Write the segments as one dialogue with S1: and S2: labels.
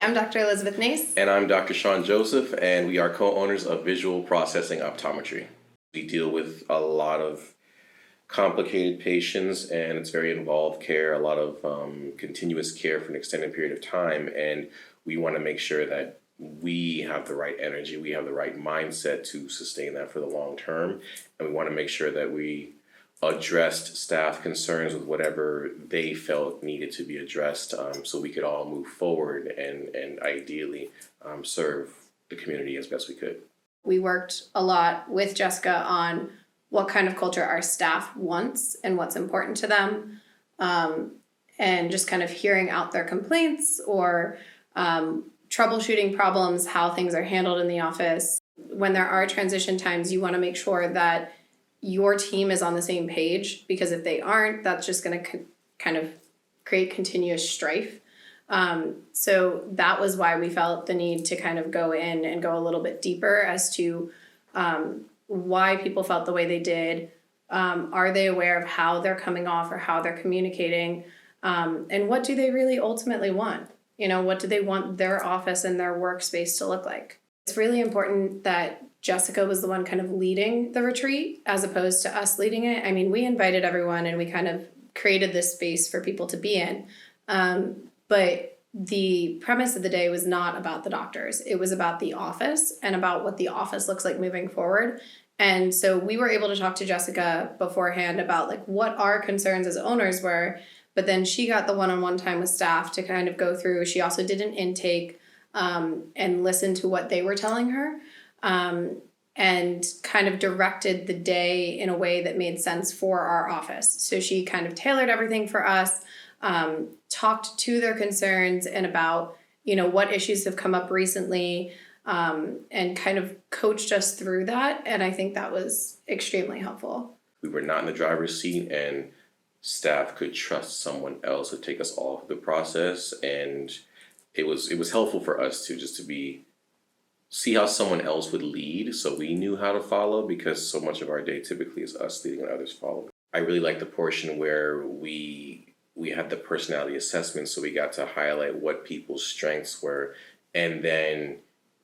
S1: I'm Dr. Elizabeth Nace.
S2: And I'm Dr. Sean Joseph, and we are co-owners of Visual Processing Optometry. We deal with a lot of complicated patients, and it's very involved care, a lot of continuous care for an extended period of time, and we want to make sure that we have the right energy, we have the right mindset to sustain that for the long term, and we want to make sure that we addressed staff concerns with whatever they felt needed to be addressed, so we could all move forward and ideally serve the community as best we could.
S1: We worked a lot with Jessica on what kind of culture our staff wants and what's important to them, and just kind of hearing out their complaints or troubleshooting problems, how things are handled in the office. When there are transition times, you want to make sure that your team is on the same page, because if they aren't, that's just going to kind of create continuous strife. So that was why we felt the need to kind of go in and go a little bit deeper as to why people felt the way they did. Are they aware of how they're coming off or how they're communicating? And what do they really ultimately want? What do they want their office and their workspace to look like? It's really important that Jessica was the one kind of leading the retreat as opposed to us leading it. I mean, we invited everyone and we kind of created this space for people to be in. But the premise of the day was not about the doctors. It was about the office and about what the office looks like moving forward. And so we were able to talk to Jessica beforehand about what our concerns as owners were, but then she got the one-on-one time with staff to kind of go through. She also did an intake and listened to what they were telling her. And kind of directed the day in a way that made sense for our office. So she kind of tailored everything for us, talked to their concerns and about, what issues have come up recently, and kind of coached us through that. And I think that was extremely helpful.
S2: We were not in the driver's seat, and staff could trust someone else to take us all through the process. And it was helpful for us to see how someone else would lead, so we knew how to follow, because so much of our day typically is us leading and others following. I really like the portion where we had the personality assessment, so we got to highlight what people's strengths were, and then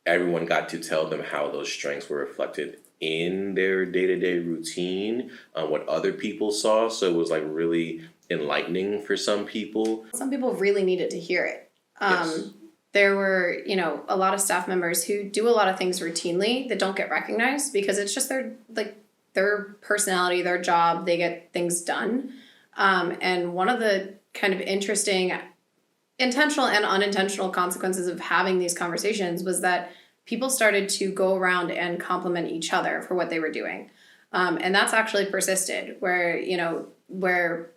S2: everyone got to tell them how those strengths were reflected in their day-to-day routine, what other people saw. So it was really enlightening for some people.
S1: Some people really needed to hear it.
S2: Yes.
S1: There were, a lot of staff members who do a lot of things routinely that don't get recognized because it's just their personality, their job, they get things done. And one of the kind of interesting intentional and unintentional consequences of having these conversations was that people started to go around and compliment each other for what they were doing. And that's actually persisted where we're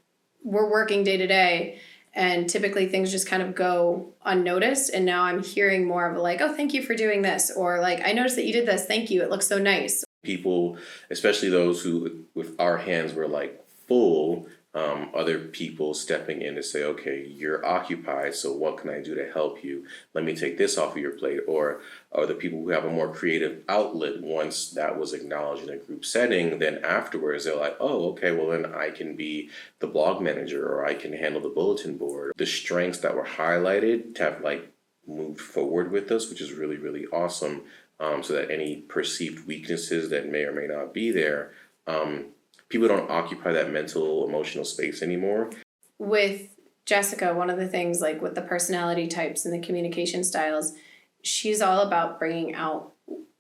S1: working day to day. And typically things just kind of go unnoticed. And now I'm hearing more of oh, thank you for doing this. Or I noticed that you did this. Thank you. It looks so nice.
S2: People, especially those who, with our hands were full, other people stepping in to say, okay, you're occupied, so what can I do to help you? Let me take this off of your plate. Or the people who have a more creative outlet, once that was acknowledged in a group setting, then afterwards they're oh, okay, well then I can be the blog manager, or I can handle the bulletin board. The strengths that were highlighted have moved forward with us, which is really, really awesome. So that any perceived weaknesses that may or may not be there, people don't occupy that mental, emotional space anymore.
S1: With Jessica, one of the things with the personality types and the communication styles, she's all about bringing out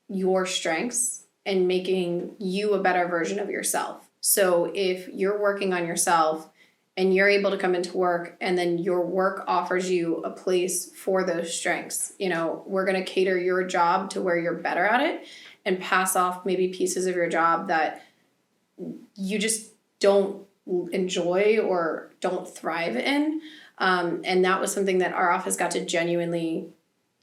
S1: your strengths and making you a better version of yourself. So if you're working on yourself and you're able to come into work and then your work offers you a place for those strengths, we're going to cater your job to where you're better at it and pass off maybe pieces of your job that you just don't enjoy or don't thrive in. And that was something that our office got to genuinely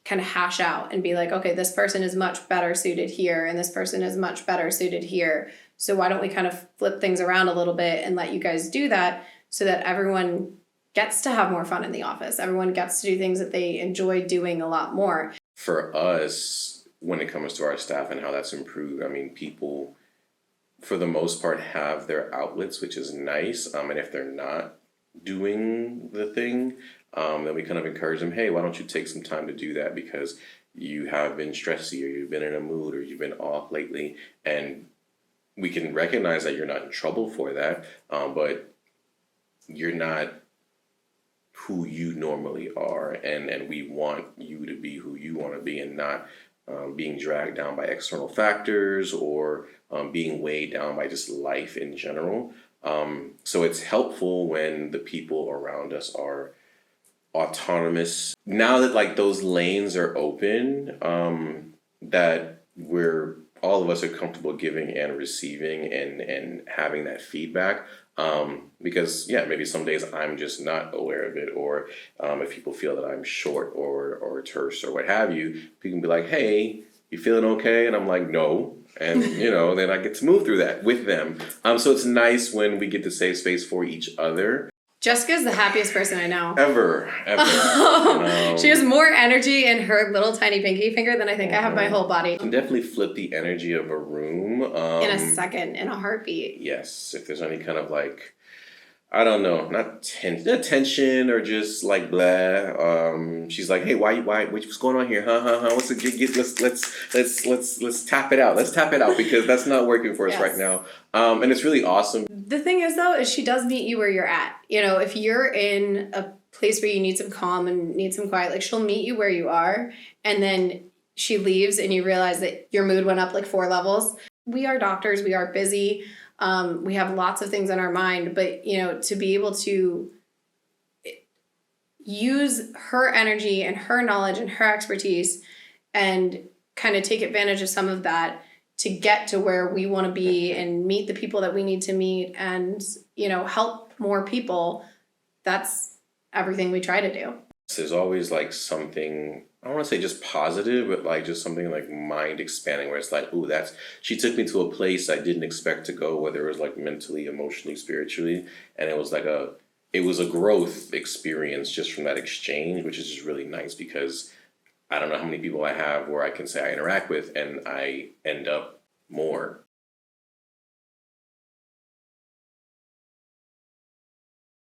S1: kind of hash out and be okay, this person is much better suited here and this person is much better suited here. So why don't we kind of flip things around a little bit and let you guys do that so that everyone gets to have more fun in the office. Everyone gets to do things that they enjoy doing a lot more.
S2: For us, when it comes to our staff and how that's improved, people for the most part have their outlets, which is nice. And if they're not doing the thing, then we kind of encourage them, hey, why don't you take some time to do that because you have been stressy or you've been in a mood or you've been off lately. And we can recognize that you're not in trouble for that, but you're not who you normally are. And we want you to be who you want to be and not being dragged down by external factors or being weighed down by just life in general. So it's helpful when the people around us are autonomous. Now that like those lanes are open, that we're all of us are comfortable giving and receiving and having that feedback. Because yeah, maybe some days I'm just not aware of it, or if people feel that I'm short or terse or what have you, people can be like, "Hey, you feeling okay?" And I'm like, "No." And then I get to move through that with them. So it's nice when we get to save space for each other.
S1: Jessica's the happiest person I know.
S2: Ever.
S1: She has more energy in her little tiny pinky finger than I think I have my whole body.
S2: Can definitely flip the energy of a room.
S1: In a second, in a heartbeat.
S2: Yes, if there's any kind of like, I don't know, not tension or just like blah. She's like, hey, what's going on here? What's the get? Let's tap it out. Let's tap it out because that's not working for us right now. And it's really awesome.
S1: The thing is though, is she does meet you where you're at. If you're in a place where you need some calm and need some quiet, like she'll meet you where you are, and then she leaves and you realize that your mood went up like 4 levels. We are doctors, we are busy. We have lots of things on our mind, but to be able to use her energy and her knowledge and her expertise and kind of take advantage of some of that to get to where we want to be and meet the people that we need to meet and help more people, that's everything we try to do.
S2: There's always like something, I don't want to say just positive, but like just something like mind expanding where it's like, ooh, she took me to a place I didn't expect to go, whether it was like mentally, emotionally, spiritually. And it was a growth experience just from that exchange, which is just really nice because I don't know how many people I have where I can say I interact with and I end up more